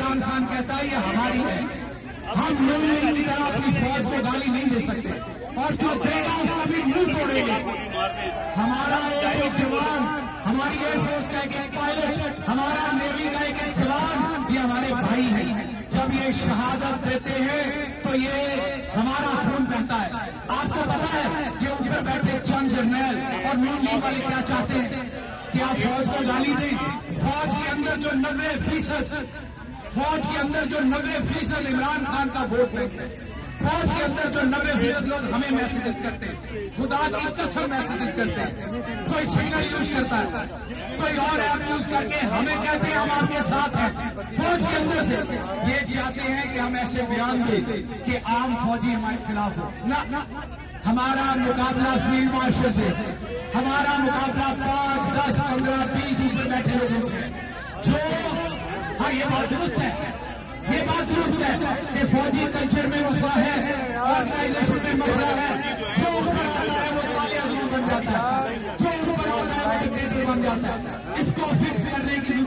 عمران خان کہتا ہے یہ ہماری ہے. ہم نون لیگ کی طرح اپنی فوج کو گالی نہیں دے سکتے اور جو دے گا اس کا بھی منہ توڑیں گے. ہمارا ایک جوان، ہماری ایئر فورس کا ایک پائلٹ، ہمارا نیوی کا ایک جوان، یہ ہمارے بھائی ہیں. جب یہ شہادت دیتے ہیں تو یہ ہمارا خون بہتا ہے. آپ کو پتا ہے یہ اوپر بیٹھے چند جرنیل اور نون لیگ والے کیا چاہتے ہیں کہ آپ فوج کو گالی دیں. فوج کے اندر جو 90% عمران خان کا ووٹ ہے، فوج کے اندر جو 90% لوگ ہمیں میسیجز کرتے ہیں، خدا کی قسم میسیجز کرتے ہیں. کوئی سگنل یوز کرتا ہے، کوئی اور ایپ یوز کر کے ہمیں کہتے ہیں ہم آپ کے ساتھ ہیں. فوج کے اندر سے یہ چاہتے ہیں کہ ہم ایسے بیان دیں کہ عام فوجی ہمارے خلاف ہو. نہ، ہمارا مقابلہ فیلڈ مارشل سے، ہمارا مقابلہ 5، 10، 15، 20 اوپر بیٹھے لوگوں سے. جو ہاں یہ بات درست ہے، یہ بات درست ہے کہ فوجی کلچر میں مسئلہ ہے، آرگنائزیشن میں مسئلہ ہے. جو اوپر آتا ہے وہ کالے اعظم بن جاتا ہے، جو اوپر آتا ہے وہ ڈکٹیٹر بن جاتا ہے. اس کو فکس کرنے کی